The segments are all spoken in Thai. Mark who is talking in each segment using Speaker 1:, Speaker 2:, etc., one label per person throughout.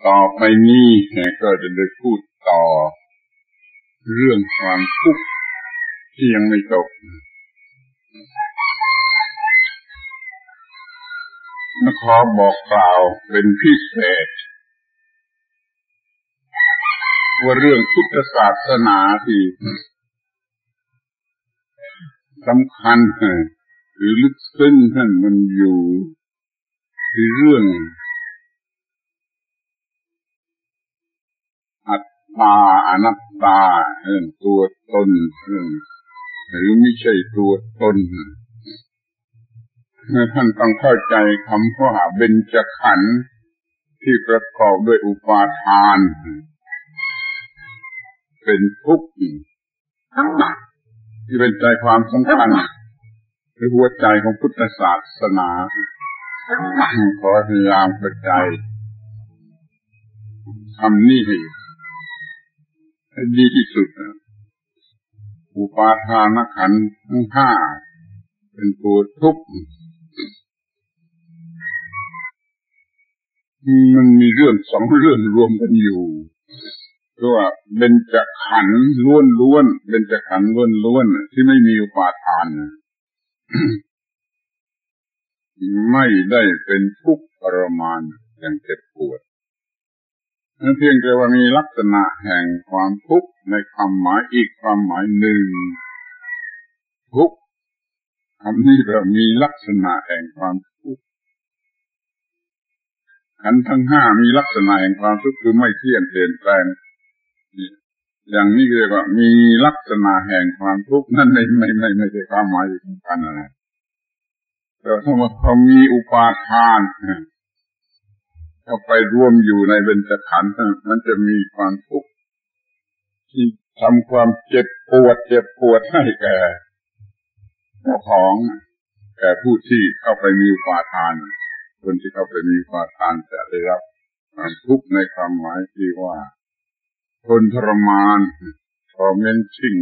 Speaker 1: ต่อไปนี้ก็จะได้พูดต่อเรื่องความทุกข์ที่ยังไม่จบขอบอกกล่าวเป็นพิเศษว่าเรื่องพุทธศาสนาที่สำคัญหรือลึกซึ้งท่านมันอยู่ที่เรื่องอัตตาอนัตตาเรื่องตัวตนเรื่องหรือไม่ใช่ตัวตนท่านต้องเข้าใจคำว่าเบญจขันธ์ที่ประกอบด้วยอุปาทานเป็นทุกข์ที่เป็นใจความสำคัญหรือหัวใจของพุทธศาสนาขอพยายามเข้าใจคำนี้ให้ดีที่สุดอุปาทานขันธ์ทั้งห้าเป็นตัวทุกข์มันมีเรื่องสองเรื่องรวมกันอยู่ตัวเบญจขันธ์ล้วนๆเบญจขันธ์ล้วนๆที่ไม่มีอุปาทานไม่ได้เป็นทุกข์ทรมานอย่างเจ็บปวดเพียงแต่ว่ามีลักษณะแห่งความทุกข์ในความหมายอีกความหมายหนึ่งทุกข์คำนี้ก็มีลักษณะแห่งความทุกข์ขันธ์ทั้งห้ามีลักษณะแห่งความทุกข์คือไม่เที่ยงเปลี่ยนแปลงอย่างนี้เรียกว่ามีลักษณะแห่งความทุกข์นั่นไม่ใช่ความหมายสำคัญอะไรแต่ถ้าว่าเขามีอุปาทานเข้าไปรวมอยู่ในเบญจขันธ์มันจะมีความทุกข์ที่ทำความเจ็บปวดให้แก่เจ้าของแก่ผู้ที่เข้าไปมีอุปาทานคนที่เข้าไปมีอุปาทานจะได้รับความทุกข์ในความหมายที่ว่าทนทรมานtormenting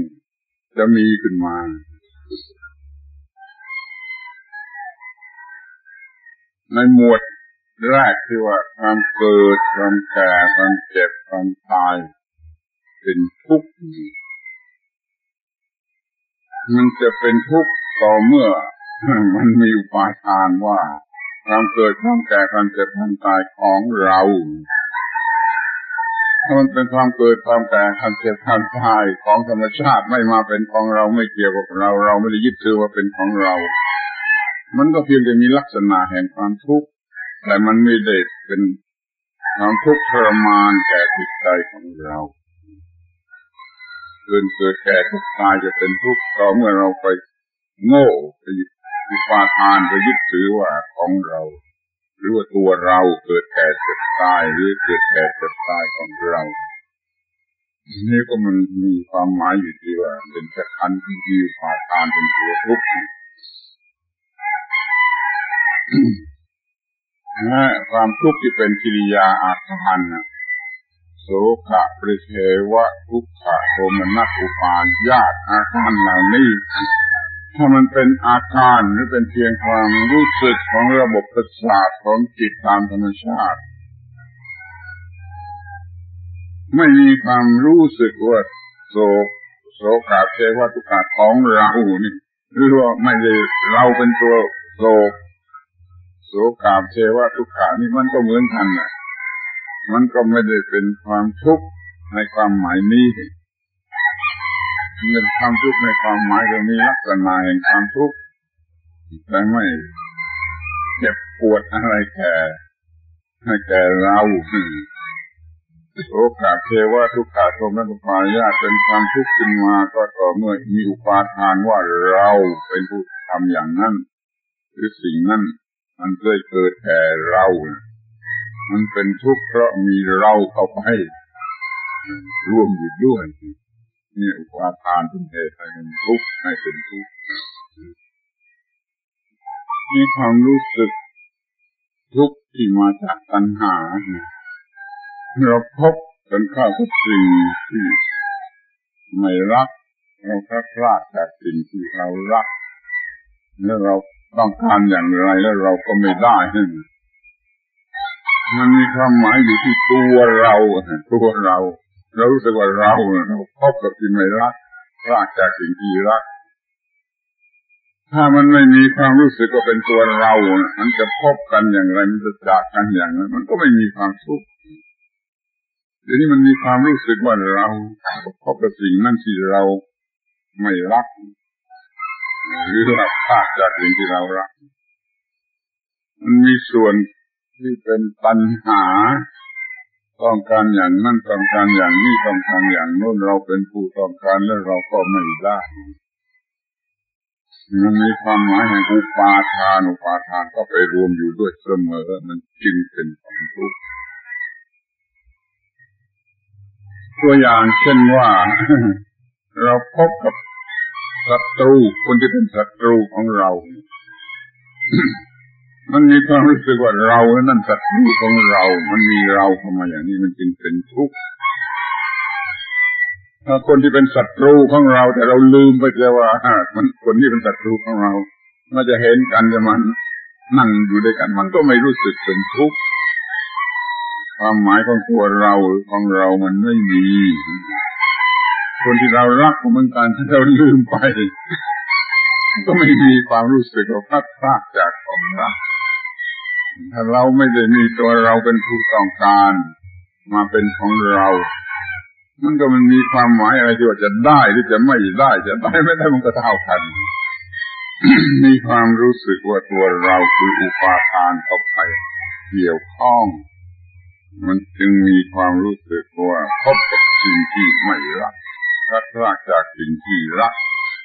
Speaker 1: จะมีขึ้นมาในหมวดแรกที่ว่าความเกิดความแก่ความเจ็บความตายเป็นทุกข์มันจะเป็นทุกข์ต่อเมื่อมันมีอุปาทานว่าความเกิดความแก่ความเจ็บความตายของเราถ้ามันเป็นความเกิดความแก่ความเจ็บความตายของธรรมชาติไม่มาเป็นของเราไม่เกี่ยวกับเราไม่ได้ยึดถือว่าเป็นของเรามันก็เพียงแต่มีลักษณะแห่งความทุกข์แต่มันไม่ได้เป็นความทุกข์ทรมานแก่จิตใจของเราเกิดแก่เจ็บตายจะเป็นทุกข์ต่อเมื่อเราไปโง่ไปอุปาทานไปยึดถือว่าของเราหรือว่าตัวเราเกิดแก่เจ็บตายหรือเกิดแก่เจ็บตายของเรานี่ก็มันมีความหมายอยู่ที่ว่าเป็นขันธ์ที่มีอุปาทานเป็นตัวทุกข์ความทุกข์ที่เป็นกิริยาอาการโสกะปริเทวะทุกขะโทมนัสอุปาญาตอาการเหล่านี้ถ้ามันเป็นอาการหรือเป็นเพียงความรู้สึกของระบบประสาทของจิตตามธรรมชาติไม่มีความรู้สึกว่าโสกะเทวะทุกขะของเรานี่หรือว่าไม่ได้เราเป็นตัวโสกะเทวะทุกขะนี่มันก็เหมือนกันน่ะมันก็ไม่ได้เป็นความทุกข์ในความหมายนี้เป็นความทุกข์ในความหมายเรามีลักษณะแห่งความทุกข์แต่ไม่เจ็บปวดอะไรให้แก่เราโสกะเทวะทุกขะโทมนัสอุปาญาตเป็นความทุกข์ขึ้นมาก็ต่อเมื่อมีอุปาทานว่าเราเป็นผู้ทำอย่างนั้นหรือสิ่งนั้นมันเคยเกิดแก่เรามันเป็นทุกข์เพราะมีเราเข้าไปร่วมอยู่ด้วยนี่อุปาทานเป็นเหตุให้เป็นทุกข์ให้เป็นทุกข์มีความรู้สึกทุกข์ที่มาจากตัณหาเราพบกันเข้ากับสิ่งที่ไม่รักเราพลาดจากสิ่งที่เรารักแล้วเราต้องการอย่างไรแล้วเราก็ไม่ได้ มันมีความหมายอยู่ที่ตัวเราเรารู้สึกว่าเราพบกับสิ่งไม่รักพลากจากสิ่งที่รักถ้ามันไม่มีความรู้สึกว่าเป็นตัวเรามันจะพบกันอย่างไรมันจะจากกันอย่างนั้นมันก็ไม่มีความทุกข์เดี๋ยวนี้มันมีความรู้สึกว่าเราพบกับสิ่งนั้นที่เราไม่รักหรือว่าพลากจากสิ่งที่เรารักมันมีส่วนที่เป็นปัญหาต้องการอย่างนั้นต้องการอย่างนี้ต้องการอย่างโน้นเราเป็นผู้ต้องการแล้วเราก็ไม่ได้มันมีความหมายแห่งอุปาทานก็ไปรวมอยู่ด้วยเสมอมันจึงเป็นความทุกข์ตัวอย่างเช่นว่า เราพบกับศัตรูคนที่เป็นศัตรูของเรา มันมีความรู้สึกว่าเรานั่นศัตรูของเรามันมีเราเข้ามาอย่างนี้มันจึงเป็นทุกข์ถ้าคนที่เป็นศัตรูของเราแต่เราลืมไปแล้วว่ามันคนที่เป็นศัตรูของเรามันจะเห็นกันจะมันนั่งอยู่ด้วยกันมันก็ไม่รู้สึกเป็นทุกข์ความหมายของตัวเราของเรามันไม่มีคนที่เรารักก็เหมือนกันถ้าเราลืมไปก็ไม่มีความรู้สึกว่าพลาดจากของรักถ้าเราไม่ได้มีตัวเราเป็นผู้ต้องการมาเป็นของเรามันก็มันมีความหมายอะไรที่ว่าจะได้หรือจะไม่ได้จะได้ไม่ได้มันก็เท่ากัน มีความรู้สึกว่าตัวเราคืออุปาทานเข้าไปเกี่ยวข้องมันจึงมีความรู้สึกว่าพบกับสิ่งที่ไม่รักพลากจากสิ่งที่รัก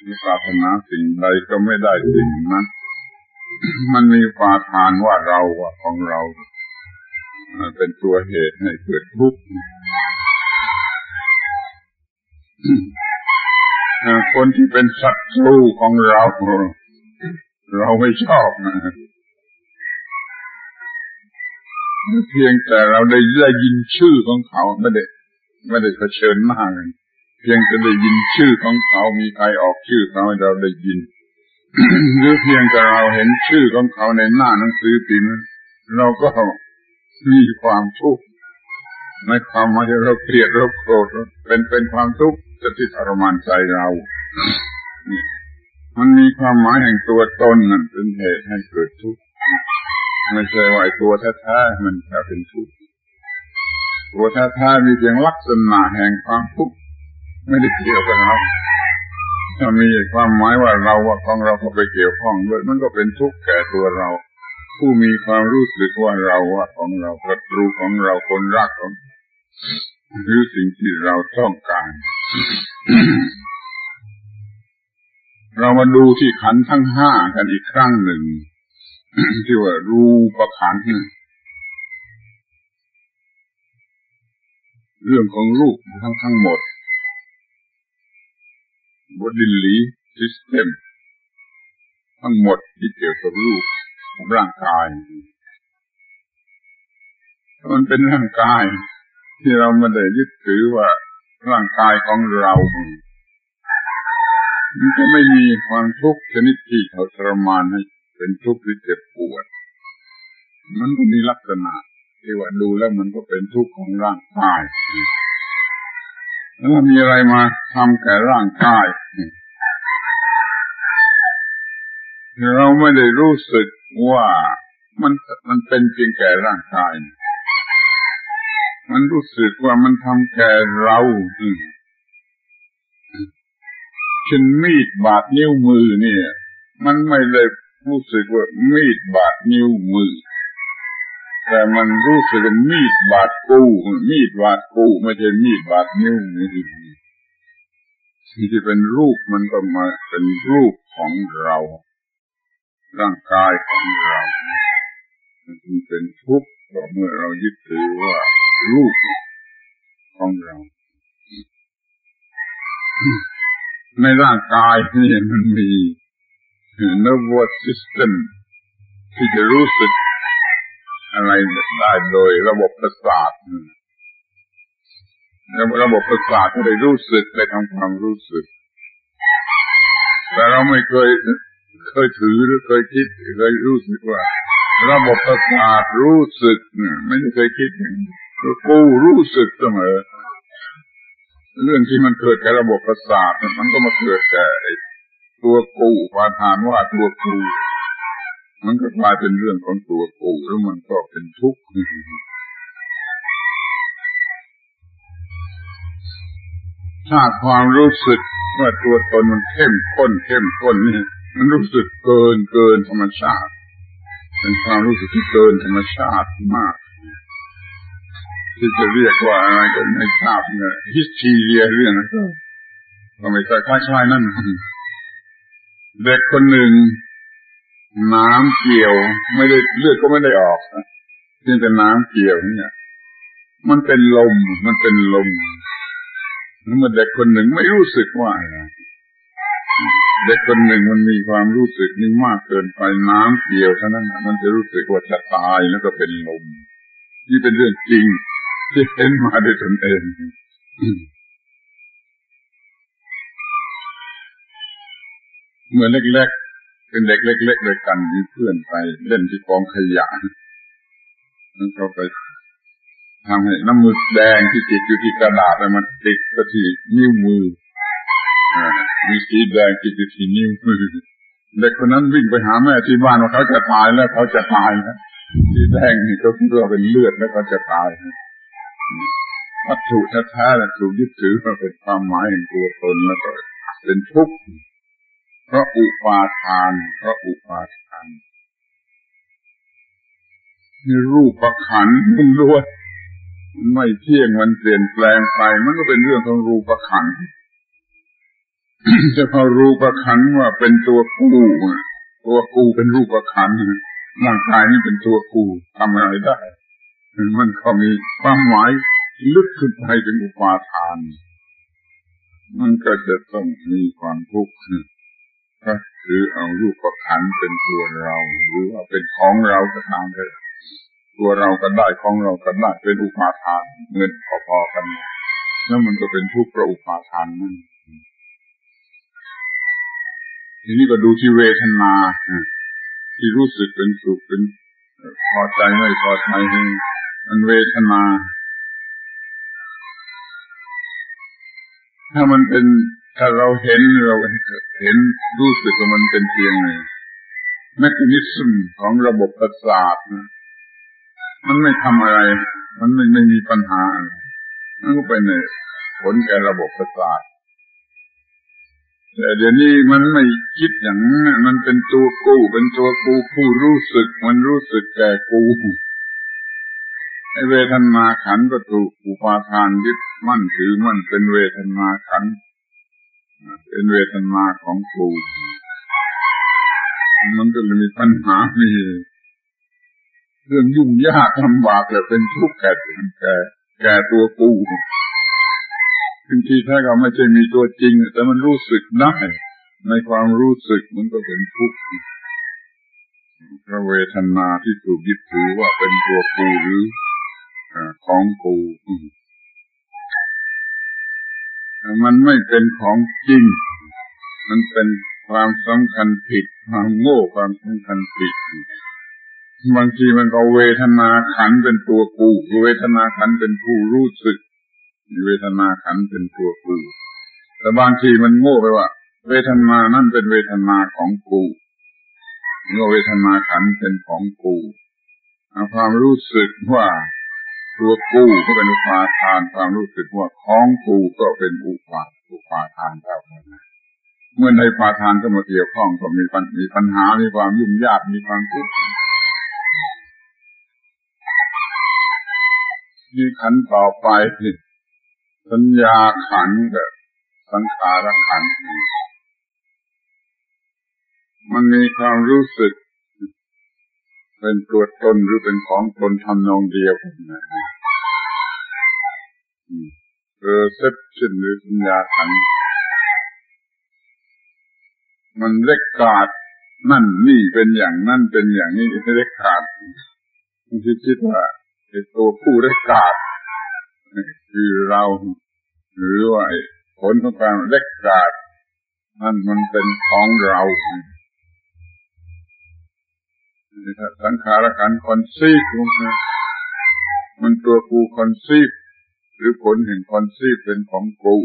Speaker 1: ไม่ปรารถนาสิ่งใดก็ไม่ได้สิ่งนั้น มันมีอุปาทานว่าเราว่าของเราเป็นตัวเหตุให้เกิดทุกข์คนที่เป็นศัตรูของเราไม่ชอบนะเพียงแต่เราได้ยินชื่อของเขาไม่ได้เผชิญหน้ากันเพียงแต่ได้ยินชื่อของเขามีใครออกชื่อเขาให้เราได้ยิน หรือเพียงแต่เราเห็นชื่อของเขาในหน้าหนังสือพิมพ์เราก็มีความทุกข์ในความหมายที่เราเกลียดเราโกรธเป็นความทุกข์ที่ทรมานใจเรามันมีความหมายแห่งตัวตนนั่นเป็นเหตุให้เกิดทุกข์ไม่ใช่ว่าตัวแท้ๆมันจะเป็นทุกข์ตัวแท้ๆมีเพียงลักษณะแห่งความทุกข์ไม่ได้เกี่ยวกับเราถ้ามีความหมายว่าเราว่าของเราเข้าไปเกี่ยวข้องด้วยมันก็เป็นทุกข์แก่ตัวเราผู้มีความรู้สึกว่าเราว่าของเราศัตรูของเราคนรักของหรือสิ่งที่เราต้องการ เรามาดูที่ขันธ์ทั้งห้ากันอีกครั้งหนึ่ง ที่ว่ารูปขันธ์เรื่องของรูปทั้งหมดbodily system ทั้งหมดที่เกี่ยวกับรูปของร่างกายมันเป็นร่างกายที่เราไม่ได้ยึดถือว่าร่างกายของเรามันก็ไม่มีความทุกข์ชนิดที่เขาทรมานให้เป็นทุกข์หรือเจ็บปวดมันก็มีลักษณะที่ว่าดูแล้วมันก็เป็นทุกข์ของร่างกายแล้วมีอะไรมาทำแก่ร่างกายเราไม่ได้รู้สึกว่ามันเป็นเพียงแก่ร่างกายมันรู้สึกว่ามันทำแก่เราเช่นมีดบาดนิ้วมือเนี่ยมันไม่ได้รู้สึกว่ามีดบาดนิ้วมือแต่มันรู้สึกว่ามีดบาดกูไม่ใช่มีดบาดนิ้วมือที่เป็นรูปมันก็มาเป็นรูปของเราร่างกายของเรามันจึงเป็นทุกข์เมื่อเรายึดถือว่ารูปของเราในร่างกายนี่มันมี nervous system ที่จะรู้สึกอะไรได้โดยระบบประสาทระบบประสาทก็ได้รู้สึกได้ทำความรู้สึกแต่เราไม่เคยถือหรือเคยคิดเคยรู้สึกว่า ระบบประสาทรู้สึกเนี่ยไม่เคยคิดอย่างนี้กูรู้สึกเสมอเรื่องที่มันเกิดกับระบบประสาทมันก็มาเกิดแต่ตัวกูอุปาทานว่าตัวกูมันก็กลายเป็นเรื่องของตัวกูแล้วมันก็เป็นทุกข์ถ้าความรู้สึกว่าตัวตนมันเข้มข้นนี่มันรู้สึกเกินธรรมชาติเป็นความรู้สึกที่เกินธรรมชาติมากที่จะเรียกว่าอะไรก็ไม่ทราบเนี่ยฮิสทีเรียเรื่องนั้นก็ไม่ใช่คล้ายๆนั่นเด็กคนหนึ่งน้ำเกี่ยวไม่ได้เลือดก็ไม่ได้ออกเพียงแต่น้ำเกี่ยวเนี่ยมันเป็นลมแล้วเมื่อเด็กคนหนึ่งไม่รู้สึกว่าเด็กคนหนึ่งมันมีความรู้สึกนี่มากเกินไปน้ำเกี่ยวเท่านั้นมันจะรู้สึกว่าจะตายแล้วก็เป็นลมนี่เป็นเรื่องจริงที่เห็นมาด้วยตนเองเมื่อเล็กๆเป็นเด็กเล็กๆด้วยกันมีเพื่อนไปเล่นที่กองขยะแล้วก็ไปทำให้น้ำมือแดงที่ติดอยู่ที่กระดาษมันติดก็ที่นิ้วมือมีสีแดงติดอยู่ที่นิ้วมือเด็กคนนั้นวิ่งไปหาแม่ที่บ้านว่าเขาจะตายแล้วสีแดงนี่ก็คิดว่าเป็นเลือดแล้วเขาจะตายวัตถุแท้ๆถูกยึดถือมาเป็นความหมายแห่งตัวตนแล้วก็เป็นทุกข์เพราะอุปาทานนี่รูปขันธ์ล้วนไม่เที่ยงมันเปลี่ยนแปลงไปมันก็เป็นเรื่องของรูปขันธ์จะพอรูปขันธ์ว่าเป็นตัวกูเป็นรูปขันธ์ร่างกายนี่เป็นตัวกูทำอะไรได้มันก็มีความหมายลึกขึ้นไปถึงอุปาทานมันก็จะต้องมีความทุกข์ก็ถือเอารูปขันธ์เป็นตัวเราหรือว่าเป็นของเราก็ตามเลยตัวเราก็ได้ของเราก็ได้เป็นอุปาทานเงินพอๆกันแล้วมันก็เป็นทุกข์เพราะอุปาทานนั่นทีนี้ก็ดูที่เวทนาที่รู้สึกเป็นสุขเป็นพอใจไม่พอใจมันเวทนาถ้าเราเห็นรู้สึกว่ามันเป็นเพียงเมคานิซึมของระบบประสาทมันไม่ทำอะไรมันไม่มีปัญหาอะไรมันก็เป็นผลแก่ระบบประสาทแต่เดี๋ยวนี้มันไม่คิดอย่างนั้นมันเป็นตัวกูผู้รู้สึกมันรู้สึกแก่กูไอ้เวทนาขันธ์ก็ถูกอุปาทานยึดมั่นถือมั่นเป็นเวทนาขันธ์เป็นเวทนาของกูมันก็เลยมีปัญหามีเรื่องยุ่งยากลำบากและเป็นทุกข์แก่ตัวกูจริงๆถ้าเราไม่ใช่มีตัวจริงแต่มันรู้สึกได้ในความรู้สึกมันก็เป็นทุกข์เพราะเวทนาที่ถูกยึดถือว่าเป็นตัวกูหรือของกูมันไม่เป็นของจริงมันเป็นความสำคัญผิดความโง่ความสำคัญผิดบางทีมันก็เวทนาขันธ์เป็นตัวกูเวทนาขันธ์เป็นผู้รู้สึกเวทนาขันธ์เป็นตัวกูแต่บางทีมันโง่ไปว่าเวทนานั่นเป็นเวทนาของกูหรือเวทนาขันธ์เป็นของกูความรู้สึกว่าตัวกูก็เป็นอุปาทานความรู้สึกว่าของกูก็เป็นอุปาทานแล้วเมื่อในอุปาทานก็มาเกี่ยวข้องก็มีปัญหามีความยุ่งยากมีความทุกข์มีขันธ์ต่อไปสัญญาขันธ์กับสังขารขันธ์มันมีความรู้สึกเป็นตัวตนหรือเป็นของตนทำนองเดียวกันperception หรือสัญญาขันธ์มันเล็กกาดนั่นนี่เป็นอย่างนั้นเป็นอย่างนี้เล็กกาดมันคิดว่าไอ้ตัวผู้เล็กกาดคือเราหรือว่าผลของการเล็กกาดนั่นมันเป็นของเรา สังขารขันธ์คอนซีฟมันตัวกูคอนซีฟหรือผลแห่งคอนซีฟเป็นของกู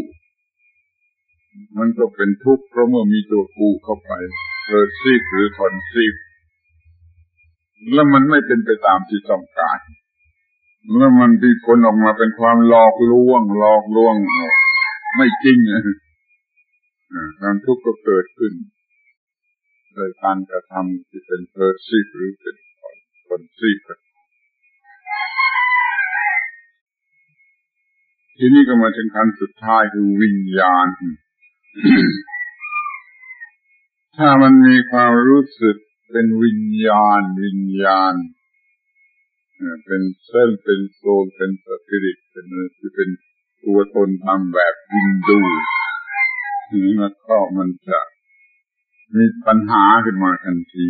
Speaker 1: มันก็เป็นทุกข์เพราะเมื่อมีตัวกูเข้าไปเพอร์ซีฟหรือคอนซีฟแล้วมันไม่เป็นไปตามที่ต้องการเมื่อมันมีผลออกมาเป็นความหลอกลวงไม่จริงความทุกข์ก็เกิดขึ้นโดยการกระทำที่เป็นเพอร์ซีฟหรือเป็นคอนซีฟทีนี้ก็มาถึงขั้นสุดท้ายคือวิญญาณ ถ้ามันมีความรู้สึกเป็นวิญญาณเป็นเซลล์เป็นโซลเป็นสปิริตเป็นตัวตนตามแบบฮินดูแล้วก็มันจะมีปัญหาขึ้นมาทันที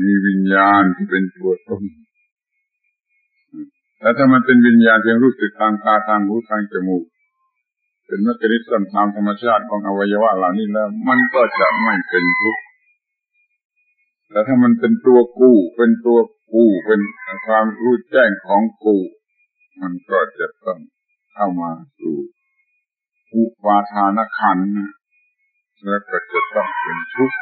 Speaker 1: มีวิญญาณที่เป็นตัวตนแต่ถ้ามันเป็นวิญญาณที่รู้สึกทางตาทางหูทางจมูกเป็นมรรคนิสัยตามธรรมชาติของอวัยวะเหล่านี้แล้วมันก็จะไม่เป็นทุกข์แต่ถ้ามันเป็นตัวกูเป็นความรู้แจ้งของกูมันก็จะต้องเข้ามาสู่อุปาทานขันธ์แล้วก็จะต้องเป็นทุกข์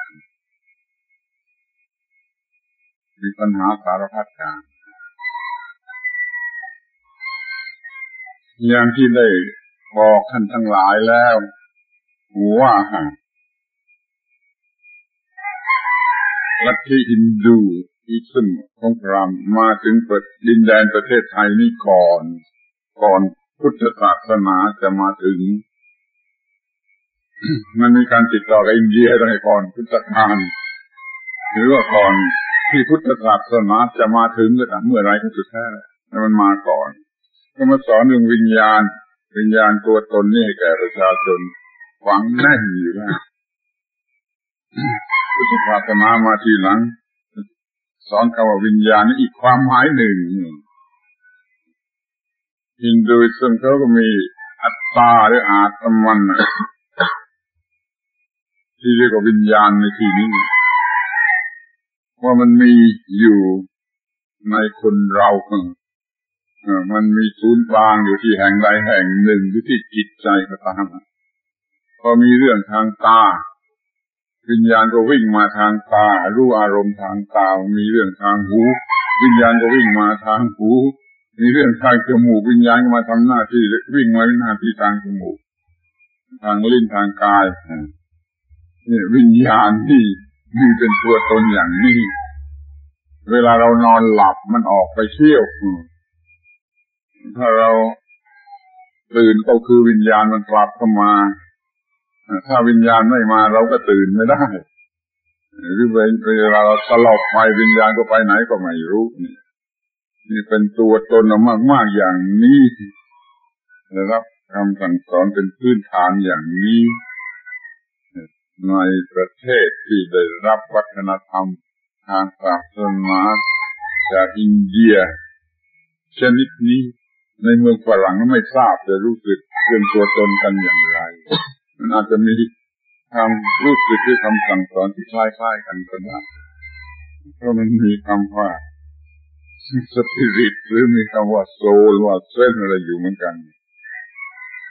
Speaker 1: มีปัญหาสารพัดอย่างที่ได้บอกท่านทั้งหลายแล้วว่าลัทธิฮินดูอิซึมของพราหมณ์มาถึงดินแดนประเทศไทยนี่ก่อนพุทธศาสนาจะมาถึง มันมีการติดต่อกับอินเดียตั้งแต่ก่อนพุทธกาลหรือว่าก่อนที่พุทธศาสนาจะมาถึงก็ตามเมื่อไรก็สุดแท้แล้วมันมาก่อนก็มาสอนเรื่องวิญญาณตัวตนนี่ให้แก่ประชาชนฝังแน่นอยู่แล้วพุทธศาสนามาทีหลังสอนคำว่าวิญญาณนี่อีกความหมายหนึ่งฮินดูซึ่งเขาก็มีอัตตาหรืออาตมันที่เรียกว่าวิญญาณในที่นี้ว่ามันมีอยู่ในคนเรามันมีศูนย์กลางอยู่ที่แห่งใดแห่งหนึ่งอยู่ที่จิตใจก็ตามพอมีเรื่องทางตาวิญญาณก็วิ่งมาทางตารู้อารมณ์ทางตามีเรื่องทางหูวิญญาณก็วิ่งมาทางหูมีเรื่องทางจมูกวิญญาณก็มาทำหน้าที่วิ่งมาหน้าที่ทางจมูกทางลิ้นทางกายนี่วิญญาณที่มีเป็นตัวตนอย่างนี้เวลาเรานอนหลับมันออกไปเที่ยวถ้าเราตื่นก็คือวิญญาณมันกลับเข้ามาถ้าวิญญาณไม่มาเราก็ตื่นไม่ได้หรือเวลาเราสลบไปวิญญาณก็ไปไหนก็ไม่รู้นี่เป็นตัวตนมากๆอย่างนี้ได้รับคำสั่งสอนเป็นพื้นฐานอย่างนี้ในประเทศที่ได้รับวัฒนธรรมทางศาสนาจากอินเดียชนิดนี้ในเมืองฝรั่งไม่ทราบจะรู้สึกเรื่องตัวตนกันอย่างไรมันอาจจะมีความรู้สึกหรือคำสั่งสอนที่คล้ายๆกันก็ได้เพราะมันมีคำว่าสปิริตหรือมีคำว่าโซลว่าเส้นอะไรอยู่เหมือนกัน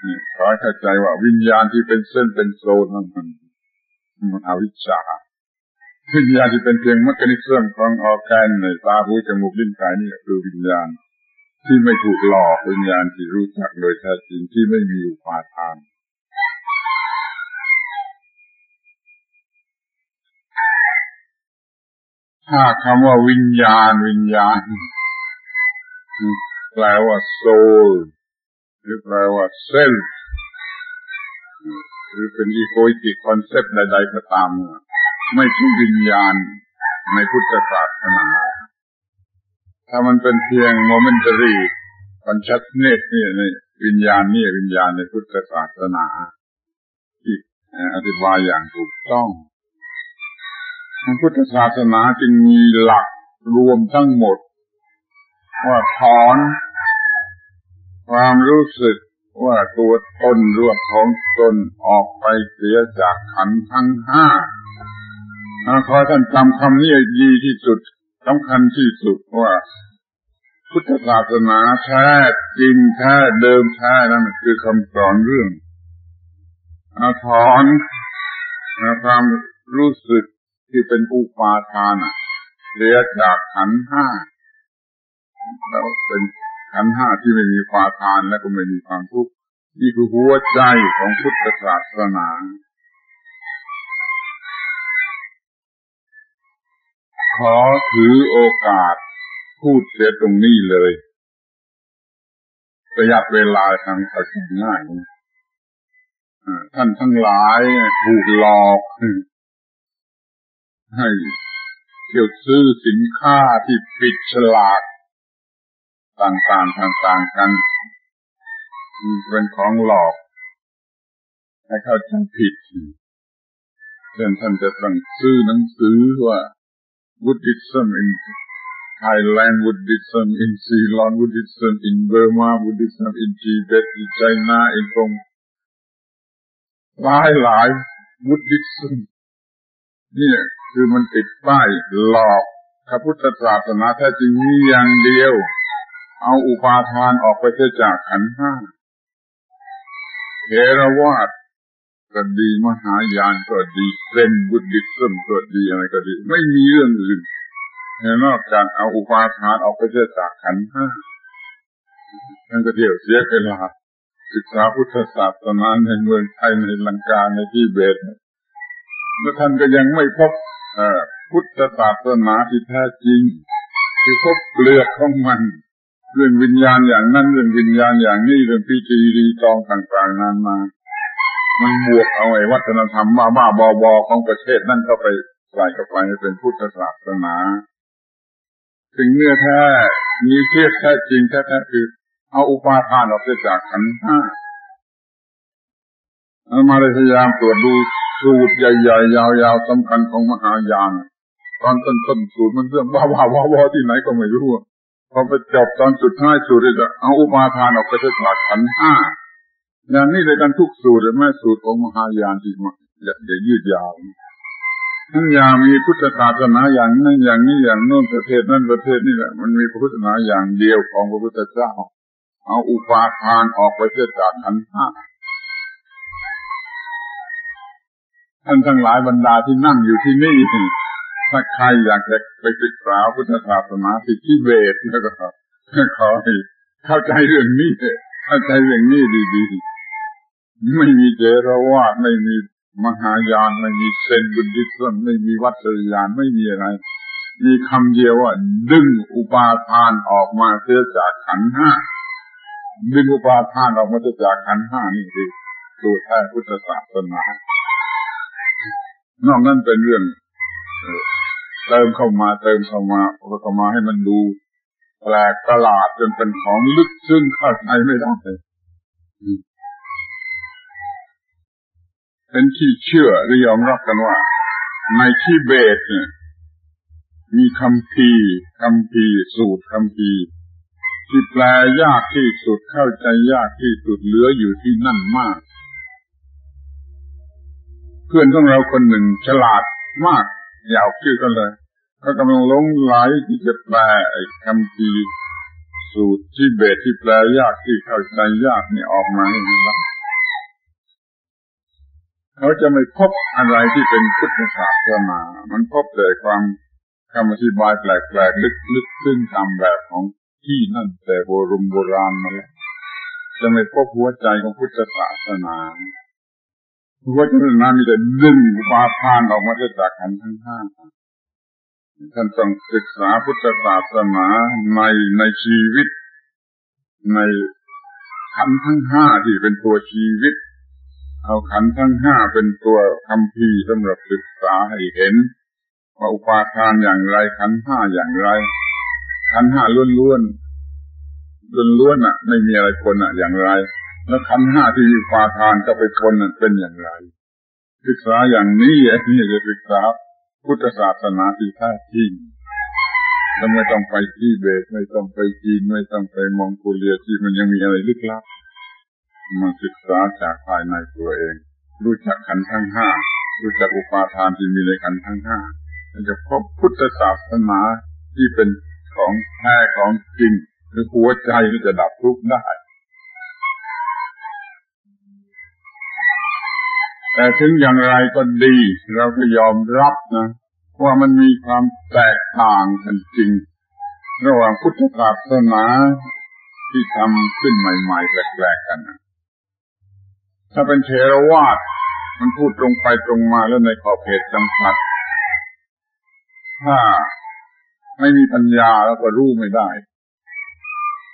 Speaker 1: นี่ขอให้เข้าใจว่าวิญญาณที่เป็นเส้นเป็นโซลนั่นมันอวิชชาวิญญาณที่เป็นเพียงเมคานิซึมของออร์แกนในตาหูจมูกลิ้นกายนี่คือวิญญาณที่ไม่ถูกหลอกวิญญาณที่รู้จักโดยแท้จริงที่ไม่มีอุปาทานถ้าคำว่าวิญญาณแปลว่าโซลหรือแปลว่าเซลฟ์หรือเป็นอีโกอิติคอนเซปต์ใดๆก็ตามไม่ใช่วิญญาณในพุทธศาสนาถ้ามันเป็นเพียง momentary consciousness นี่วิญญาณในพุทธศาสนาที่อธิบายอย่างถูกต้องพุทธศาสนาจึงมีหลักรวมทั้งหมดว่าถอนความรู้สึกว่าตัวตนหรือของตนออกไปเสียจากขันธ์ทั้งห้า ขอท่านจำคำนี้ให้ดีที่สุดสำคัญที่สุดว่าพุทธศาสนาแท้จริงแท้เดิมแท้นั่นคือคำสอนเรื่องถอนความรู้สึกที่เป็นอุปาทานเสียจากขันธ์ห้าแล้วเป็นขันธ์ห้าที่ไม่มีอุปาทานและก็ไม่มีความทุกข์นี่คือหัวใจของพุทธศาสนาขอถือโอกาสพูดเสียตรงนี้เลยประหยัดเวลาทางเข้าใจง่ายท่านทั้งหลายถูกหลอกให้เที่ยวซื้อสินค้าที่ปิดฉลากต่างๆกันเป็นของหลอกให้เข้าใจผิดเช่นท่านจะต้องซื้อหนังสือว่า Buddhism in Thailand, Buddhism in Ceylon, Buddhism in Burma, Buddhism in Tibet, in China, in หลาย Buddhism นี่คือมันติดป้ายหลอกพระพุทธศาสนาแท้จริงมีอย่างเดียวเอาอุปาทานออกไปจากขันธ์ห้าเถรวาทก็ดีมหายานก็ดีเซนบุดดิซึมก็ดีอะไรก็ดีไม่มีเรื่องอื่นนอกจากเอาอุปาทานออกไปจากขันธ์ห้านั่นก็เที่ยวเสียเวลาศึกษาพุทธศาสนาในเมืองไทยในลังกาในทิเบตแล้วท่านก็ยังไม่พบพุทธศาสนาที่แท้จริงคือพบเปลือกของมันเรื่องวิญญาณอย่างนั้นเรื่องวิญญาณอย่างนี้เรื่องพิธีรีตองต่างๆนานามันบวกเอาไอ้วัฒนธรรมบ้าๆบอๆของประเทศนั่นเข้าไปใส่เข้าไปเป็นพุทธศาสนาถึงเนื้อแท้มีเทียบแท้จริงแท้ๆคือเอาอุปาทานออกจากขันธ์ห้ามาพยายามตรวจดูสูตรใหญ่ๆยาวๆสำคัญของมหายานตอนต้นสูตรมันเรื่องบ้าๆที่ไหนก็ไม่รู้พอไปจบตอนสุดท้ายสูตรจะเอาอุปาทานออกจากขันธ์ห้าอย่างนี้เลยกันทุกสูตรแม้สูตรของมหายานที่จะยืดยาวท่านอย่ามีพุทธศาสนาอย่างนั้นอย่างนี้อย่างโน้นประเทศนั้นประเทศนี้แหละมันมีพุทธศาสนาอย่างเดียวของพระพุทธเจ้าเอาอุปาทานออกไปจากขันธ์ห้าท่านทั้งหลายบรรดาที่นั่งอยู่ที่นี่ถ้าใครอยากจะไปศึกษาพุทธศาสนาที่ทิเบตแล้วก็ขอให้เข้าใจเรื่องนี้เข้าใจเรื่องนี้ดีๆไม่มีเถรวาทไม่มีมหายานไม่มีเซนบุดดิซึมไม่มีวัฏยานไม่มีอะไรมีคำเดียวว่าดึงอุปาทานออกมาเสียจากขันธ์ห้าดึงอุปาทานออกมาจากขันธ์ห้านี่คือตัวแท้พุทธศาสนานอกนั้นเป็นเรื่องเติมเข้ามาให้มันดูแปลกประหลาดจนเป็นของลึกซึ้งเข้าใจไม่ได้เป็นที่เชื่อหรือยอมรับกันว่าในทิเบตเนี่ยมีคัมภีร์สูตรคัมภีร์ที่แปลยากที่สุดเข้าใจยากที่สุดเหลืออยู่ที่นั่นมากเพื่อนของเราคนหนึ่งฉลาดมากอย่าเอาชื่อกันเลยเขากำลังหลงไหลที่จะแปลไอ้คัมภีร์สูตรทิเบตที่แปลยากที่เข้าใจยากนี่ออกมาให้ได้เขาจะไม่พบอะไรที่เป็นพุทธศาสนามันพบแต่ความคำอธิบายแปลกๆลึกๆซึ่งตามแบบของที่นั่นแต่โบราณมาแล้วจะไม่พบหัวใจของพุทธศาสนาหัวใจนั้นมีแต่ดึงอุปาทานออกมาจากขันธ์ทั้งห้าท่านต้องศึกษาพุทธศาสนาในชีวิตในขันธ์ทั้งห้าที่เป็นตัวชีวิตเอาขันธ์ทั้งห้าเป็นตัวคัมภีร์สำหรับศึกษาให้เห็นว่าอุปาทานอย่างไรขันธ์ห้าอย่างไรขันธ์ห้าล้วนไม่มีอะไรคนอย่างไรแล้วขันธ์ห้าที่มีอุปาทานก็ไปคนเป็นอย่างไรศึกษาอย่างนี้จะศึกษาพุทธศาสนาที่แท้จริงแล้วไม่ต้องไปที่เบตไม่ต้องไปจีนไม่ต้องไปมองโกเลียที่มันยังมีอะไรลึกลับมาศึกษาจากภายในตัวเองรู้จักขันธ์ทั้งห้า รู้จักอุปาทานที่มีในขันธ์ทั้งห้าจะพบพุทธศาสนาที่เป็นของแท้ของจริงหรือหัวใจที่จะดับทุกข์ได้แต่ถึงอย่างไรก็ดีเราก็ยอมรับนะว่ามันมีความแตกต่างกันจริงระหว่างพุทธศาสนาที่ทำขึ้นใหม่ๆแปลกๆกันนะถ้าเป็นเถรวาทมันพูดตรงไปตรงมาแล้วในขอบเขตจำกัดถ้าไม่มีปัญญาแล้วก็รู้ไม่ได้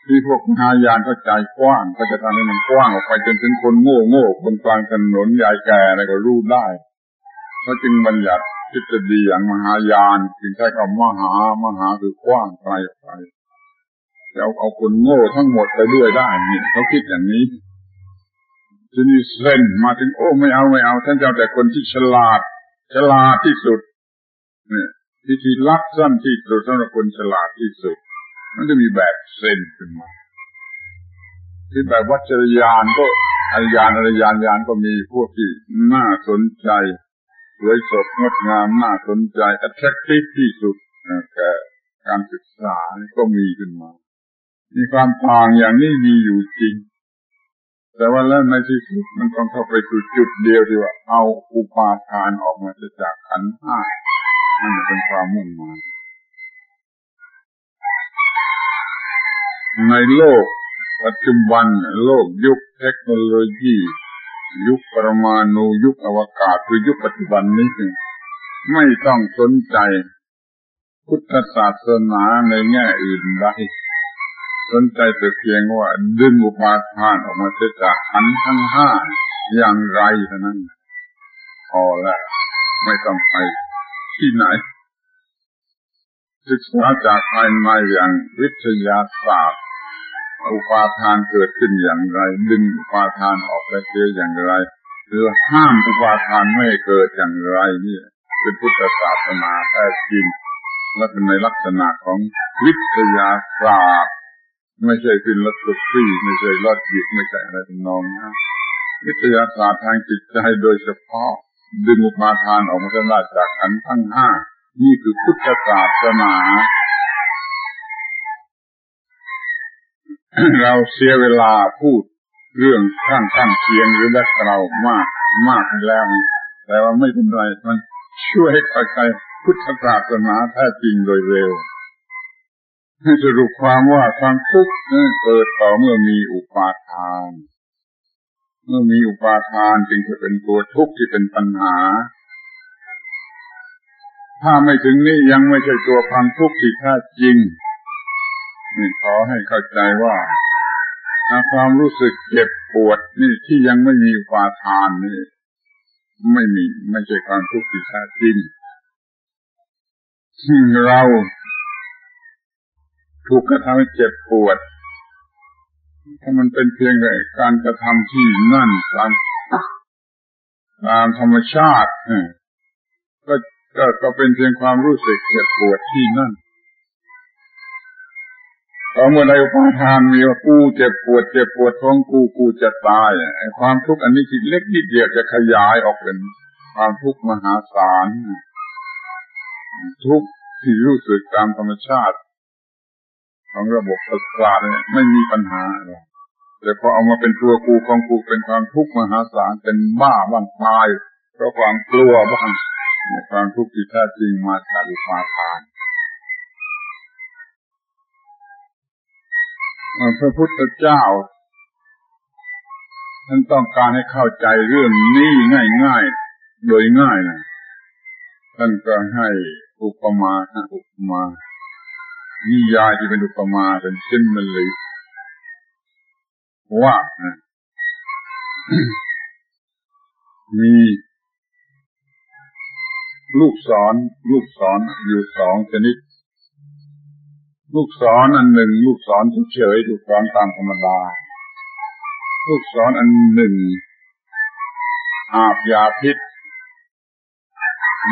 Speaker 1: ที่พวกมหายานเข้าใจกว้างก็จะทำให้มันกว้างออกไปจนถึงคนโง่คนกลางถนนยายแก่อะไรก็รู้ได้เขาจึงบัญญัติทฤษฎีอย่างมหายานจึงใช้คำมหาคือกว้างไกลออกไปจะเอาคนโง่ทั้งหมดไปด้วยได้นี่เขาคิดอย่างนี้ทีนี้เซนมาถึงโอ้ไม่เอาท่านจะเอาแต่คนที่ฉลาดที่สุดเนี่ยที่ลัดสั้นที่สุดสำหรับคนฉลาดที่สุดมันจะมีแบบเซนขึ้นมาที่แบบวัจรยานก็อริยานก็มีพวกที่น่าสนใจสวยสดงดงามน่าสนใจ attractive ที่สุดแก่การศึกษาก็มีขึ้นมามีความต่างอย่างนี้มีอยู่จริงแต่ว่าแล้วในที่สุดมันต้องเข้าไปสู่จุดเดียวที่ว่าเอาอุปาทานออกมาจากขันธ์ห้านั่นเป็นความมุ่งหมายในโลกปัจจุบันโลกยุคเทคโนโลยียุคปรมาณูยุคอวกาศคือยุคปัจจุบันนี้ไม่ต้องสนใจพุทธศาสนาในแง่อื่นใดสนใจแต่เพียงว่าดึงอุปาทานออกมาจากขันธ์ทั้งห้าอย่างไรเท่านั้นพอแล้วไม่ต้องไปที่ไหนศึกษาจากภายในอย่างวิทยาศาสตร์อุปาทานเกิดขึ้นอย่างไรดึงอุปาทานออกไปเสียอย่างไรหรือห้ามอุปาทานไม่ให้เกิดอย่างไรนี่เป็นพุทธศาสนาแท้จริงและเป็นในลักษณะของวิทยาศาสตร์ไม่ใช่ฟิโลโซฟีไม่ใช่ลอจิกไม่ใช่อะไรทำนองนั้นวิทยาศาสตร์ทางจิตใจโดยเฉพาะดึงอุปาทานออกมาได้จากขันธ์ทั้งห้านี่คือพุทธศาสนา เราเสียเวลาพูดเรื่องข้างเคียงหรือแบ็คกราวด์มากไปแล้วแต่ว่าไม่เป็นไรมันช่วยให้เข้าใจพุทธศาสนาแท้จริงโดยเร็วให้สรุปความว่าความทุกข์เกิดต่อเมื่อมีอุปาทานเมื่อมีอุปาทานจึงจะเป็นตัวทุกข์ที่เป็นปัญหาถ้าไม่ถึงนี้ยังไม่ใช่ตัวความทุกข์ที่แท้จริงนี่ขอให้เข้าใจว่าความรู้สึกเจ็บปวดนี่ที่ยังไม่มีอุปาทานนี่ไม่ใช่ความทุกข์ที่แท้จริงเราถูกกระทำให้เจ็บปวดถ้ามันเป็นเพียงแต่การกระทำที่นั่นตามธรรมชาติก็เป็นเพียงความรู้สึกเจ็บปวดที่นั่นต่อเมื่อใดอุปาทานมีว่ากูเจ็บปวดของกูจะตายไอ้ความทุกข์อันนี้ที่เล็กนิดเดียวจะขยายออกเป็นความทุกข์มหาศาลทุกข์ที่รู้สึกตามธรรมชาติของระบบประสาทเนี่ยไม่มีปัญหาอะไรแต่พอเอามาเป็นตัวกูของกูเป็นความทุกข์มหาศาลเป็นบ้าบ้างตายเพราะความกลัวบ้างความทุกข์ที่แท้จริงมาจากอุปาทานพระพุทธเจ้าท่านต้องการให้เข้าใจเรื่องนี้ง่ายๆโดยง่ายนะท่านก็ให้อุปมานิยายที่เป็นอุปมาเป็นซิมโบลิว่ามีลูกศรอยู่สองชนิดลูกศรอันหนึ่งลูกศรเฉยๆลูกศรตามธรรมดาลูกศรอันหนึ่งอาบยาพิษ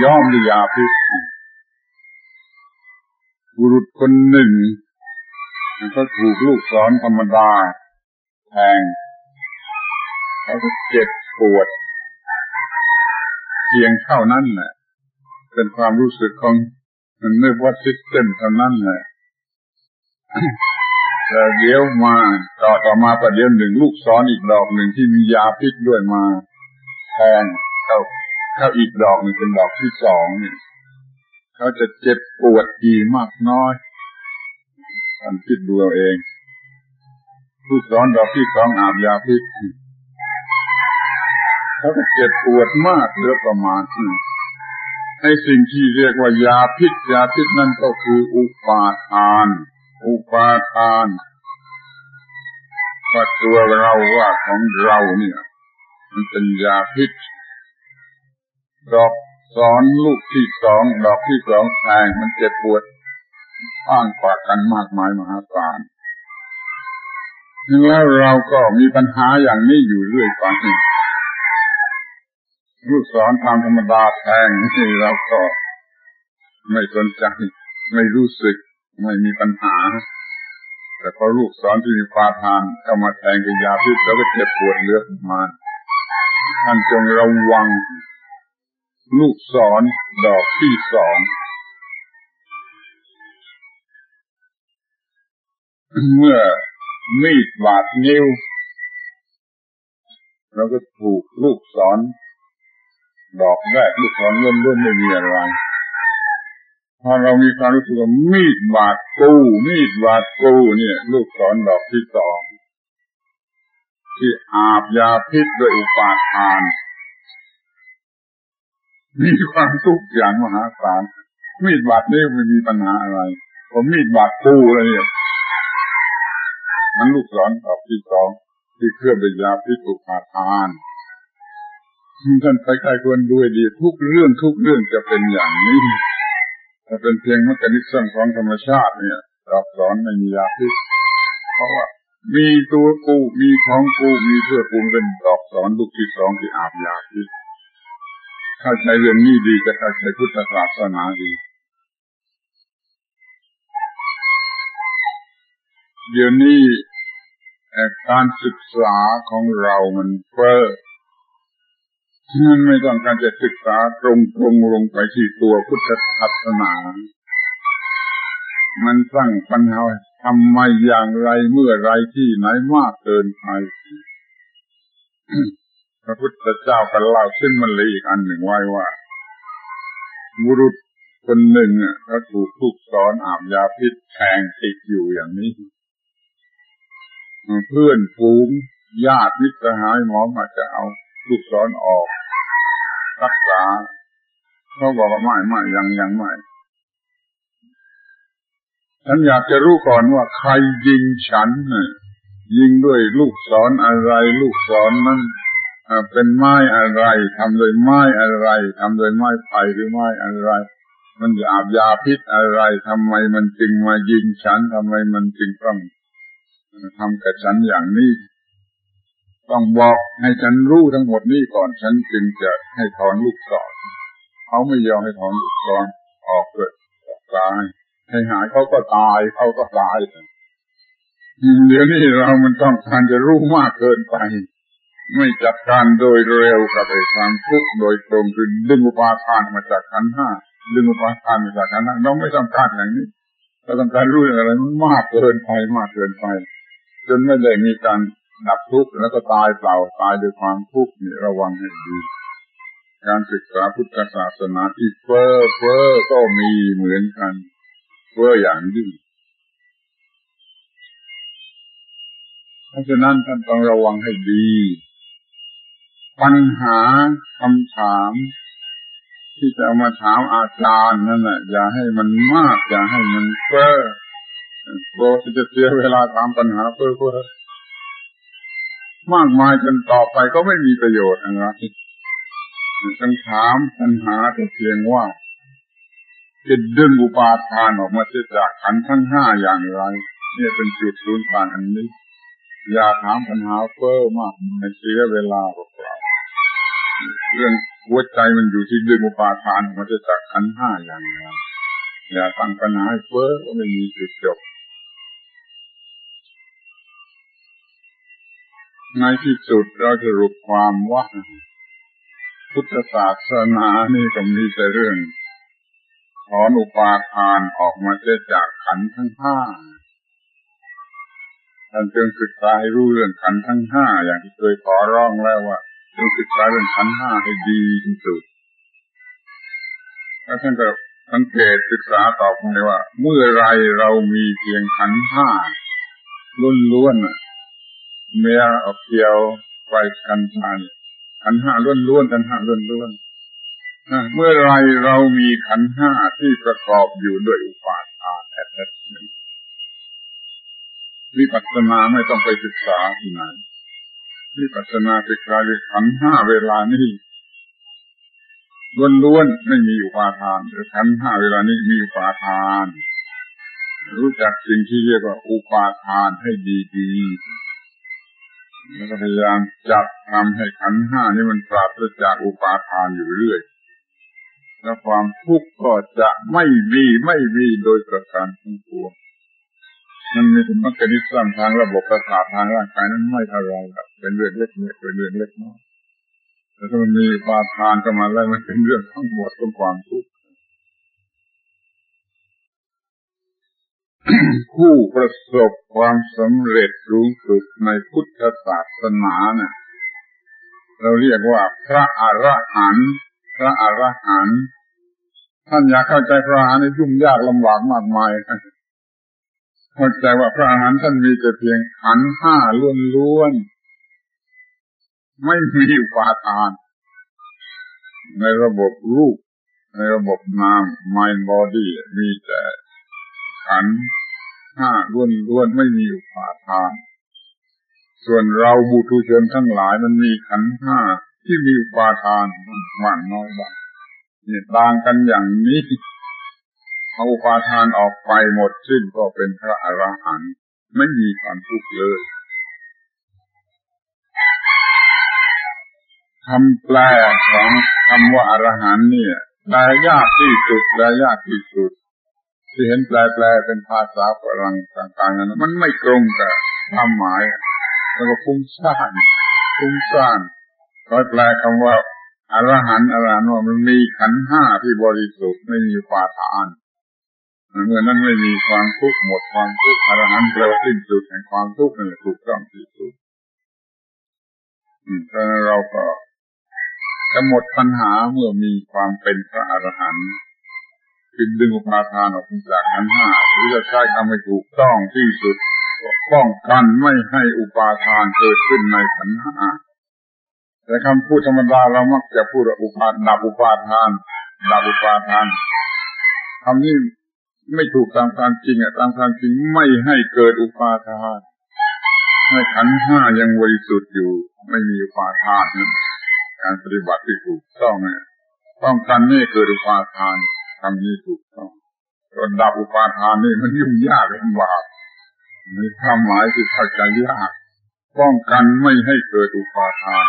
Speaker 1: ย้อมด้วยยาพิษบุรุษคนหนึ่งก็ถูกลูกศรธรรมดาแทงเขาก็เจ็บปวด เพียงเท่านั้นแหละเป็นความรู้สึกของnervous system เท่านั้นแหละแต่เดี๋ยวมาต่อมาประเดี๋ยวหนึ่งลูกศรอีกดอกหนึ่งที่มียาพิษด้วยมาแทงเข้าอีกดอกหนึ่งเป็นดอกที่สองนี่เขาจะเจ็บปวดกี่มากน้อยท่านคิดดูเอาเองลูกศรดอกที่สองอาบยาพิษเขาก็เจ็บปวดมากเหลือประมาณให้สิ่งที่เรียกว่ายาพิษนั่นก็คืออุปาทานว่าตัวเราว่าของเราเนี่ยมันเป็นยาพิษดอกศรลูกที่สองดอกที่สองแทงมันเจ็บปวดอ้างกว่ากันมากมายมหาศาลแล้วเราก็มีปัญหาอย่างนี้อยู่เรื่อยไปลูกศรทางธรรมดาแทงนี่เราก็ไม่สนใจไม่รู้สึกไม่มีปัญหาแต่พอลูกศรที่มีปาทานเข้ามาแทงกับยาพิษแล้วก็เจ็บปวดเลือดมาท่านจงระวังลูกศรดอกที่สองเมื่อมีดบาดนิ้วเราก็ถูกลูกศรดอกแรกลูกศรล้วนๆไม่มีอะไรพอเรามีความรู้สึกว่ามีดบาดกูเนี่ยลูกศรดอกที่สองที่อาบยาพิษด้วยอุปาทานมีความทุกข์อย่างมหาศาลมีดบาดนิ้วไม่มีปัญหาอะไรพอมีดบาดกูแล้วเนี่ยมันลูกศรดอกที่สองที่เคลือบด้วยยาพิษอุปาทานท่านใครๆควรดูให้ดีทุกเรื่องจะเป็นอย่างนี้ถ้าเป็นเพียงเมคานิซึมของธรรมชาติเนี่ยดอกศรไม่มียาพิษเพราะว่ามีตัวกูมีของกูมีเพื่อกูเป็นดอกศรลูกที่สองที่อาบยาพิษเข้าใจเรื่องนี้ดีจะเข้าใจพุทธศาสนาดีเดี๋ยวนี้การศึกษาของเรามันเฟ้อมันไม่ต้องการจะศึกษาตรงลงไปที่ตัวพุทธศาสนามันสร้างปัญหาทำไมอย่างไรเมื่อไรที่ไหนมากเกินไปพระพุทธเจ้าก็เล่าขึ้นมาเลยอีกอันหนึ่งไว้ว่าบุรุษคนหนึ่งเขาถูกลูกศรอาบยาพิษแทงติดอยู่อย่างนี้เพื่อนฝูงญาติมิตรสหายหมอมาจะเอาลูกศรออกรักษาเขาบอกว่าไม่ยังไม่ฉันอยากจะรู้ก่อนว่าใครยิงฉันยิงด้วยลูกศรอะไรลูกศรนั้นเป็นไม้อะไรทำโดยไม้อะไรทำโดยไม้ไผ่หรือไม้อะไรมันจะอาบยาพิษอะไรทำไมมันจึงมายิงฉันทำไมมันจึงต้องทำกับฉันอย่างนี้ต้องบอกให้ฉันรู้ทั้งหมดนี้ก่อนฉันจึงจะให้ถอนลูกศรเขาไม่ยอมให้ถอนลูกศรออกเลยตายให้หายเขาก็ตายเดี๋ยวนี้เรามันต้องการจะรู้มากเกินไปไม่จัดการโดยเร็วกับไอ้ความทุกข์โดยตรงคือดึงอุปาทานมาจากขันธ์ห้าเราไม่ต้องการอย่างนี้เราต้องการรู้อะไรมันมากเกินไปจนไม่ได้มีการดับทุกข์แล้วก็ตายเปล่าตายด้วยความทุกข์นี่ระวังให้ดีการศึกษาพุทธศาสนาที่เฟ้อก็มีเหมือนกันเฟ้ออย่างยิ่งเพราะฉะนั้นท่านต้องระวังให้ดีปัญหาคำถามที่จะมาถามอาจารย์นั่นแหละอย่าให้มันมากอย่าให้มันเฟ้อจะเสียเวลาถามปัญหาเฟ้อมากมายจนต่อไปก็ไม่มีประโยชน์อะไรต้องถามปัญหาแต่เพียงว่าจะดึงอุปาทานออกมาจากขันธ์ทั้งห้าอย่างไรนี่เป็นจุดศูนย์กลางอันนี้อย่าถามปัญหาเฟ้อมากไม่เสียเวลาเปล่าๆเรื่องหัวใจมันอยู่ที่ดึงอุปาทานออกมาจากขันธ์ห้าอย่างไรอย่าตั้งปัญหาเฟ้อก็ไม่มีจุดจบในที่สุดเราจะสรุปความว่า พุทธศาสนานี่ก็มีแต่เรื่องถอนอุปาทานออกมาจากขันธ์ทั้งห้าท่านจึงศึกษาให้รู้เรื่องขันธ์ทั้งห้าอย่างที่เคยขอร้องแล้วว่าจงศึกษาเรื่องขันธ์ห้าให้ดีที่สุดแล้วท่านก็สังเกตศึกษาต่อไปว่าเมื่อไรเรามีเพียงขันธ์ห้าล้วนๆเมียเอาเกี่ยวไปกันชายขันธ์ห้าล้วนๆขันธ์ห้าล้วนๆเมื่อไรเรามีขันธ์ห้าที่ประกอบอยู่ด้วยอุปาทาน attachment วิปัสสนาไม่ต้องไปศึกษาที่ไหนวิปัสสนาศึกษาด้วยขันธ์ห้าเวลานี้ล้วนๆไม่มีอุปาทานแต่ขันธ์ห้าเวลานี้มีอุปาทานรู้จักสิ่งที่เรียกว่าอุปาทานให้ดีๆแล้วก็พยายามจับทำให้ขันธ์ห้านี้มันปราศจากอุปาทานอยู่เรื่อยแล้วความทุกข์ก็จะไม่มีโดยประการทั้งปวงมันมีสมคณิตซ้ำทางระบบประสาททางร่างกายนั้นไม่เท่าไรหรอกเป็นเรื่องเล็กๆเป็นเรื่องเล็กน้อยแต่ถ้ามันมีอุปาทานเข้ามาแล้วมันเป็นเรื่องทั้งหมดของความทุกข์ผู้ประสบความสำเร็จสูงสุดในพุทธศาสนาเนี่ยเราเรียกว่าพระอรหันต์พระอรหันต์ท่านอยากเข้าใจพระอรหันต์ยุ่งยากลำบากมากมายเข้าใจว่าพระอรหันต์ท่านมีแต่เพียงขันธ์ห้าล้วนๆไม่มีอุปาทานในระบบรูปในระบบนาม mind body มีแต่ขันธ์ห้าล้วนๆไม่มีอุปาทานส่วนเราบุตุชนทั้งหลายมันมีขันธ์ห้าที่มีอุปาทานมากน้อยบ้างนี่ต่างกันอย่างนี้เอาอุปาทานออกไปหมดสิ้นก็เป็นพระอรหันต์ไม่มีความทุกข์เลยคำแปลของคำว่าอรหันต์เนี่ยแปลยากที่สุดที่เห็นแปลเป็นภาษาฝรั่งต่างๆนั้นมันไม่ตรงกับความหมายแล้วก็ฟุ้งซ่านก็แปลคำว่าอรหันต์ว่ามันมีขันธ์ห้าที่บริสุทธิ์ไม่มีอุปาทานเมื่อนั้นไม่มีความทุกข์หมดความทุกข์อรหันต์แปลว่าสิ้นสุดแห่งความทุกข์นั่นแหละถูกต้องที่สุดเพราะนั้นเราก็จะหมดปัญหาเมื่อมีความเป็นพระอรหันต์คือดึงอุปาทานออกจากขันธ์ห้าหรือจะใช้คำให้ถูกต้องที่สุดป้องกันไม่ให้อุปาทานเกิดขึ้นในขันธ์ห้าแต่คำพูดธรรมดาเรามักจะพูดว่าดับอุปาทานคำนี้ไม่ถูกตามความจริงตามความจริงไม่ให้เกิดอุปาทานให้ขันธ์ห้ายังบริสุทธิ์อยู่ไม่มีอุปาทานนั้นการปฏิบัติที่ถูกต้องเนี่ยป้องกันไม่เกิดอุปาทานคำนี้ถูกต้องส่วนดับอุปาทานนี่มันยุ่งยากลำบากมีความหมายที่เข้าใจยากป้องกันไม่ให้เกิดอุปาทาน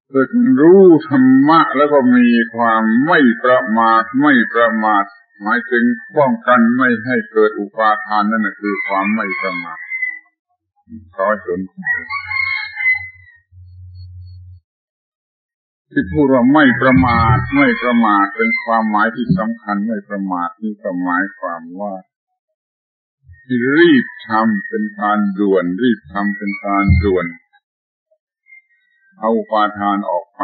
Speaker 1: เพื่อรู้ธรรมะแล้วก็มีความไม่ประมาทหมายถึงป้องกันไม่ให้เกิดอุปาทานนั่นคือความไม่ประมาทขอสนใจที่พูดว่าไม่ประมาทเป็นความหมายที่สำคัญไม่ประมาทนี่ก็หมายความว่ารีบทำเป็นการด่วนเอาอุปาทานออกไป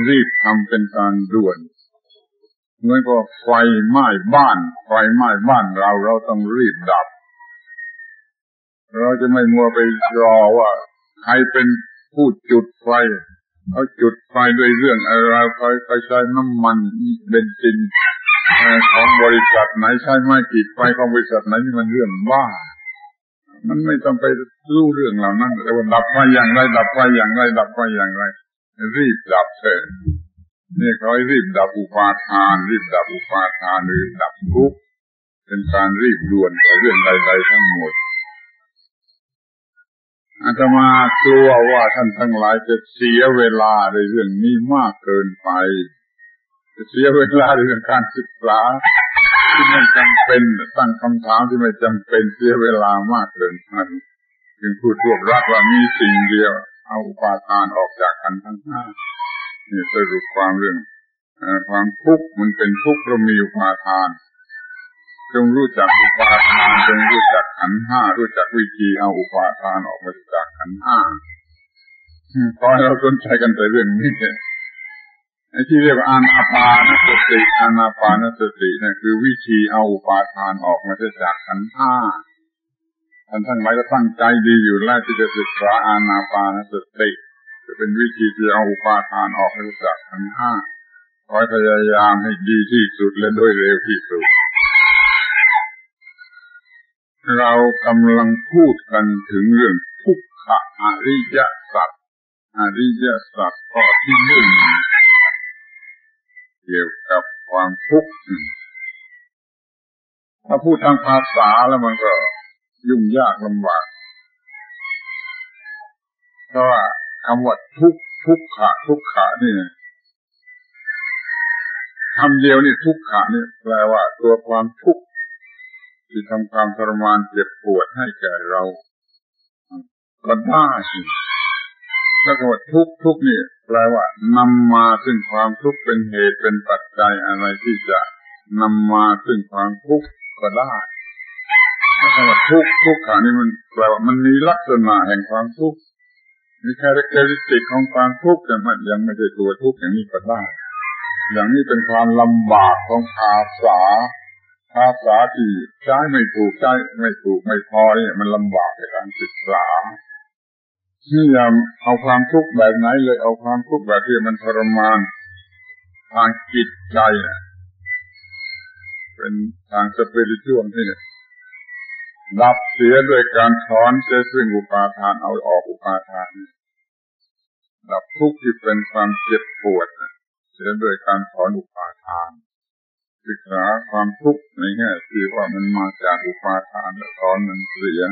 Speaker 1: รีบทำเป็นการด่วนเหมือนกับไฟไหม้บ้านเราต้องรีบดับเราจะไม่มัวไปรอว่าใครเป็นผู้จุดไฟเขาจุดไฟด้วยเรื่องอะไรใครใช้น้ำมันเบนซินของบริษัทไหนใช้ไม้ขีดไฟของบริษัทไหนนี่มันเรื่องบ้ามันไม่ต้องไปรู้เรื่องเหล่านั้นแต่ว่าดับไฟอย่างไรรีบดับเถอะนี่เขาให้รีบดับอุปาทานหรือดับทุกข์เป็นการรีบด่วนในเรื่องใดๆทั้งหมดอาตมากลัวว่าท่านทั้งหลายจะเสียเวลาในเรื่องนี้มากเกินไปจะเสียเวลาในเรื่องการศึกษาที่ไม่จำเป็นตั้งคำถามที่ไม่จำเป็นเสียเวลามากเกินไปจึงพูดรวบรัดว่ามีสิ่งเดียว เอาอุปาทานออกจากขันธ์ทั้งห้านี่สรุปความเรื่องความทุกข์มันเป็นทุกข์เพราะมีอุปาทานจงรู้จักอุปาทานจงรู้จักขันธ์ห้ารู้จักวิธีเอาอุปาทานออกมาจากขันธ์ห้าขอให้เราสนใจกันแต่เรื่องนี้ไอ้ที่เรียกว่าอานาปานสติอานาปานสติเนี่ยคือวิธีเอาอุปาทานออกมาจากขันธ์ห้าท่านทั้งหลายก็ตั้งใจดีอยู่แล้วที่จะศึกษาอานาปานสติจะเป็นวิธีที่เอาอุปาทานออกมาจากขันธ์ห้าขอให้พยายามให้ดีที่สุดและโดยเร็วที่สุดเรากำลังพูดกันถึงเรื่องทุกขอริยสัจอริยสัจข้อที่หนึ่งเกี่ยวกับความทุกข์ถ้าพูดทางภาษาแล้วมันก็ยุ่งยากลำบากเพราะว่าคำว่าทุกขะนี่คำเดียวนี่ทุกขะนี่แปลว่าตัวความทุกข์ที่ทำความทรมานเจ็บปวดให้แก่เราก็ได้แล้วก็ว่าทุกนี่แปลว่านำมาซึ่งความทุกข์เป็นเหตุเป็นปัจจัยอะไรที่จะนำมาซึ่งความทุกข์ก็ได้แล้วก็ว่าทุกขานี่มันแปลว่ามันมีลักษณะแห่งความทุกข์มีแคเรคเตอริสติกของความทุกข์แต่มันยังไม่ใช่ตัวทุกข์อย่างนี้ก็ได้อย่างนี้เป็นความลำบากของภาษาที่ใช้ไม่ถูกใช้ไม่ถูกไม่พอเนี่ยมันลำบากในการศึกษานี่อย่าเอาความทุกข์แบบไหนเลยเอาความทุกข์แบบที่มันทรมานทางจิตใจเป็นทางสปิริตวลนี่ดับเสียด้วยการถอนเสียซึ่งอุปาทานเอาออกอุปาทานดับทุกข์ที่เป็นความเจ็บปวดเสียด้วยการถอนอุปาทานศึกษาความทุกข์ในแง่ที่ว่ามันมาจากอุปาทานและถอนมันเสีย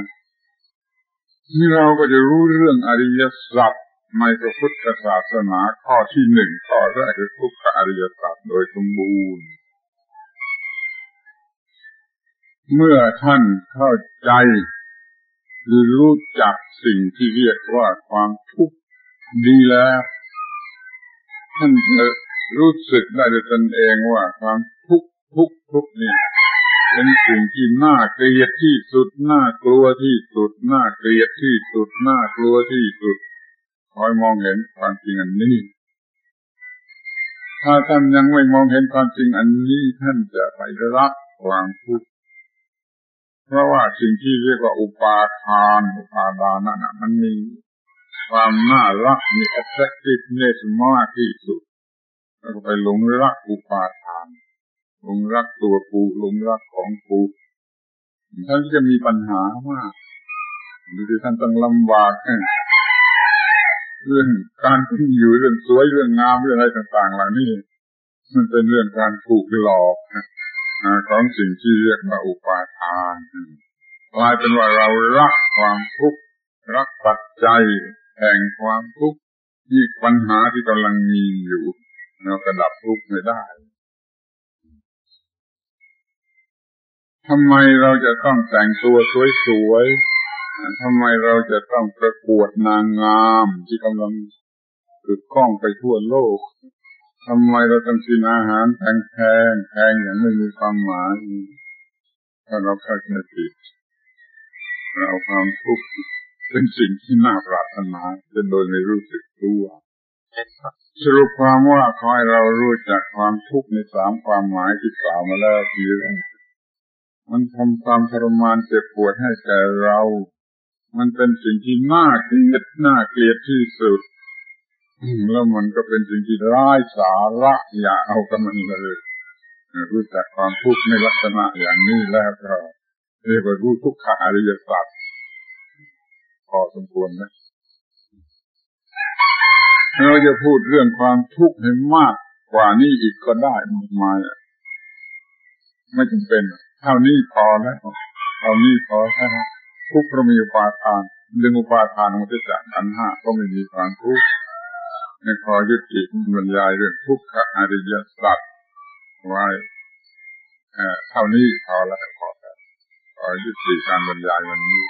Speaker 1: นี่เราก็จะรู้เรื่องอริยสัจในพระพุทธศาสนาข้อที่หนึ่งข้อแรกคือทุกขอริยสัจโดยสมบูรณ์เมื่อท่านเข้าใจหรือรู้จักสิ่งที่เรียกว่าความทุกข์ดีแล้วท่านจะรู้สึกได้ด้วยตนเองว่าความทุกข์นี่เป็นสิ่งที่น่าเกลียดที่สุดน่ากลัวที่สุดน่าเกลียดที่สุดน่ากลัวที่สุดคอยมองเห็นความจริงอันนี้ถ้าท่านยังไม่มองเห็นความจริงอันนี้ท่านจะไปรักความทุกข์เพราะว่าสิ่งที่เรียกว่าอุปาทานอุปาทานนั่นมันมีความน่ารักมี attractiveness มากที่สุดแล้วก็ไปหลงรักอุปาทานหลงรักตัวกูหลงรักของกูท่านจะมีปัญหามากดูที่ท่านต้องลำบากเรื่องการเป็นอยู่เรื่องสวยเรื่องงามเรื่องอะไรต่างๆเหล่านี้มันเป็นเรื่องการถูกหลอกของสิ่งที่เรียกว่าอุปาทานกลายเป็นว่าเรารักความทุกข์รักปัจจัยแห่งความทุกข์นี่ปัญหาที่กำลังมีอยู่เราก็ดับทุกข์ไม่ได้ทำไมเราจะต้องแต่งตัวสวยๆทำไมเราจะต้องประกวดนางงามที่กำลังกึกก้องไปทั่วโลกทำไมเราต้องกินอาหารแพงอย่างไม่มีความหมายถ้าเราเข้าใจผิดเราเอาความทุกข์เป็นสิ่งที่น่าปรารถนาจนโดยไม่รู้สึกตัวสรุปความว่าขอให้เรารู้จักความทุกข์ในสามความหมายที่กล่าวมาแล้วทีแรกมันทำความทรมานเจ็บปวดให้แก่เรามันเป็นสิ่งที่น่าเกลียดที่สุดแล้วมันก็เป็นสิ่งที่ร้ายสาระอย่าเอากับมันเลยรู้จักความทุกข์ในลักษณะอย่างนี้แล้วก็เรียกว่ารู้ทุกขอริยสัจพอสมควรนะเราจะพูดเรื่องความทุกข์ให้มากกว่านี้อีกก็ได้มากมายไม่จำเป็นเท่านี้พอแล้วเท่านี้พอแค่นั้นทุกข์เพราะมีอุปาทานดึงอุปาทานมาจากขันธ์ห้าก็ไม่มีความทุกข์ในขอยุติบรรยายเรื่องทุกขอริยสัจไว้เท่านี้พอแล้วขอยุติการบรรยายวันนี้